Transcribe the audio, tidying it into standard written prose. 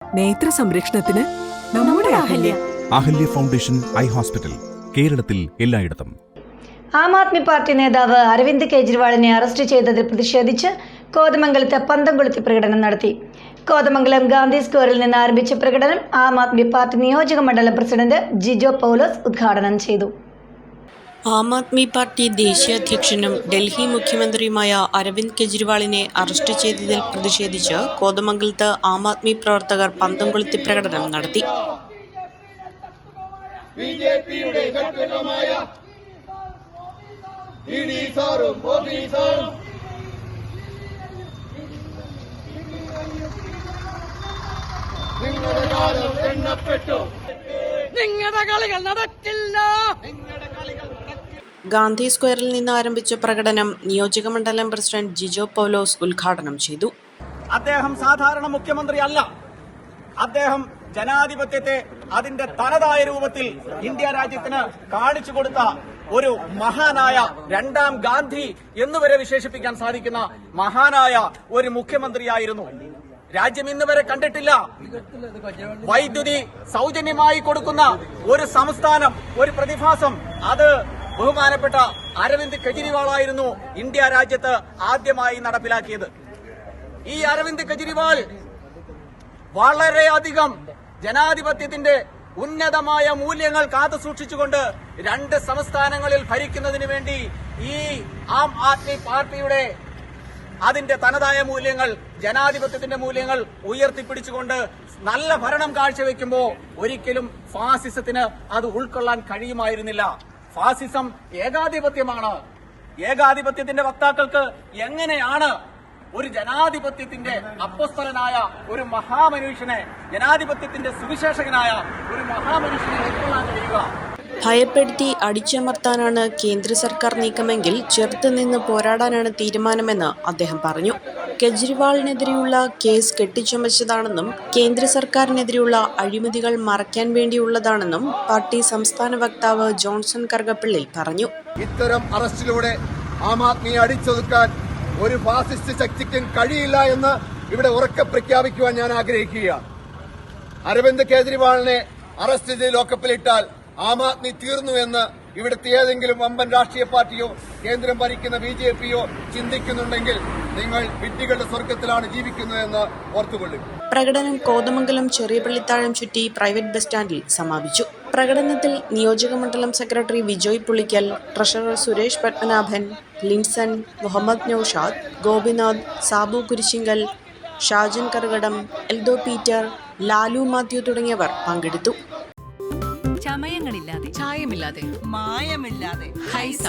നേത്ര സംരക്ഷണത്തിന് നമ്മുടെ Ahalya. Ahalya foundation eye hospital, കേരളത്തിൽ എല്ലായിടത്തും. ആം ആദ്മി പാർട്ടി നേതാവ് അരവിന്ദ് കെജ്രിവാളിനെ അറസ്റ്റ് ചെയ്തതിൽ പ്രതിഷേധിച്ച് കോതമംഗലത്ത് പന്തം കൊളുത്തി പ്രകടനം നടത്തി. കോതമംഗലം ഗാന്ധി സ്ക്വയറിൽ നിന്ന് ആരംഭിച്ച പ്രകടനം ആം ആദ്മി പാർട്ടി നിയോജക മണ്ഡലം പ്രസിഡന്റ് ജിജോ പൗലോസ് ഉദ്ഘാടനം ചെയ്തു. ആം ആദ്മി പാർട്ടി ദേശീയ അധ്യക്ഷനും ഡൽഹി മുഖ്യമന്ത്രിയുമായ അരവിന്ദ് കെജ്രിവാളിനെ അറസ്റ്റ് ചെയ്തതിൽ പ്രതിഷേധിച്ച് കോതമംഗലത്ത് ആം ആദ്മി പ്രവർത്തകർ പന്തം കൊളുത്തി പ്രകടനം നടത്തി. ഗാന്ധി സ്ക്വയറിൽ നിന്ന് ആരംഭിച്ച പ്രകടനം നിയോജക മണ്ഡലം പ്രസിഡന്റ് ജിജോ പൗലോസ് ഉദ്ഘാടനം ചെയ്തു. അദ്ദേഹം സാധാരണ മുഖ്യമന്ത്രി അല്ല. അദ്ദേഹം ജനാധിപത്യത്തെ അതിന്റെ തനതായ രൂപത്തിൽ ഇന്ത്യ രാജ്യത്തിന് കാണിച്ചു കൊടുത്ത ഒരു മഹാനായ, രണ്ടാം ഗാന്ധി എന്നുവരെ വിശേഷിപ്പിക്കാൻ സാധിക്കുന്ന മഹാനായ ഒരു മുഖ്യമന്ത്രിയായിരുന്നു. രാജ്യം ഇന്ന് വരെ കണ്ടിട്ടില്ല. വൈദ്യുതി സൗജന്യമായി കൊടുക്കുന്ന ഒരു സംസ്ഥാനം, ഒരു പ്രതിഭാസം, അത് ബഹുമാനപ്പെട്ട അരവിന്ദ് കെജ്രിവാളായിരുന്നു ഇന്ത്യ രാജ്യത്ത് ആദ്യമായി നടപ്പിലാക്കിയത്. ഈ അരവിന്ദ് കെജ്രിവാൾ വളരെയധികം ജനാധിപത്യത്തിന്റെ ഉന്നതമായ മൂല്യങ്ങൾ കാത്തുസൂക്ഷിച്ചുകൊണ്ട് 2 സംസ്ഥാനങ്ങളിൽ ഭരിക്കുന്നതിന് വേണ്ടി ഈ ആം ആദ്മി പാർട്ടിയുടെ അതിന്റെ തനതായ മൂല്യങ്ങൾ, ജനാധിപത്യത്തിന്റെ മൂല്യങ്ങൾ ഉയർത്തിപ്പിടിച്ചുകൊണ്ട് നല്ല ഭരണം കാഴ്ചവെക്കുമ്പോൾ ഒരിക്കലും ഫാസിസത്തിന് അത് ഉൾക്കൊള്ളാൻ കഴിയുമായിരുന്നില്ല. ഫാസിസം ഏകാധിപത്യമാണ്. ഏകാധിപത്യത്തിന്റെ വക്താക്കൾക്ക് എങ്ങനെയാണ് ഒരു ജനാധിപത്യത്തിന്റെ അപ്പസ്തലനായ ഒരു മഹാമനുഷ്യനെ, ജനാധിപത്യത്തിന്റെ സുവിശേഷകനായ ഒരു മഹാമനുഷ്യനെ ഉൾക്കൊള്ളാൻ കഴിയുക? ഭയപ്പെടുത്തി അടിച്ചമർത്താനാണ് കേന്ദ്ര സർക്കാർ നീക്കമെങ്കിൽ ചെറുത്തുനിന്ന് പോരാടാനാണ് തീരുമാനമെന്ന് അദ്ദേഹം പറഞ്ഞു. കെജ്രിവാളിനെതിരെയുള്ള കേസ് കെട്ടിച്ചമച്ചതാണെന്നും കേന്ദ്ര സർക്കാരിനെതിരെയുള്ള അഴിമതികൾ മറയ്ക്കാൻ വേണ്ടിയുള്ളതാണെന്നും പാർട്ടി സംസ്ഥാന വക്താവ് ജോൺസൺ കറുകപ്പള്ളി പറഞ്ഞു. ഇത്തരം അറസ്റ്റിലൂടെ ആം ആദ്മിയെ അടിച്ചൊതുക്കാൻ ഒരു ഫാസിസ്റ്റ് ശക്തിക്കും കഴിയില്ല എന്ന് ഇവിടെ ഉറക്കെ പ്രഖ്യാപിക്കുവാൻ ഞാൻ ആഗ്രഹിക്കുകയാണ്. അരവിന്ദ് കെജ്രിവാളിനെ അറസ്റ്റ് ചെയ്ത് ലോക്കപ്പിലിട്ടാൽ ആം ആദ്മി തീർന്നു എന്ന് ഇവിടുത്തെ ഏതെങ്കിലും വമ്പൻ രാഷ്ട്രീയ പാർട്ടിയോ കേന്ദ്രം ഭരിക്കുന്ന BJPയോ ചിന്തിക്കുന്നുണ്ടെങ്കിൽ നിങ്ങൾ വിഡ്ഢികളുടെ സ്വർഗത്തിലാണ് ജീവിക്കുന്നതെന്ന് ഓർത്തുകൊള്ളുക. പ്രകടനം കോതമംഗലം ചെറിയ പള്ളിത്താഴം ചുറ്റി പ്രൈവറ്റ് ബസ് സ്റ്റാൻഡിൽ സമാപിച്ചു. പ്രകടനത്തിൽ നിയോജക മണ്ഡലം സെക്രട്ടറി വിജോയ് പുളിക്കൽ, ട്രഷറർ സുരേഷ് പത്മനാഭൻ, ലിൻസൺ, മുഹമ്മദ് നൌഷാദ്, ഗോപിനാഥ്, സാബു കുരിശിങ്കൽ, ഷാജൻ കറുകടം, എൽദോ പീറ്റർ, ലാലു മാത്യു തുടങ്ങിയവർ പങ്കെടുത്തു. ചമയങ്ങളില്ലാതെ, ചായമില്ലാതെ, മായമില്ലാതെ ഹൈസ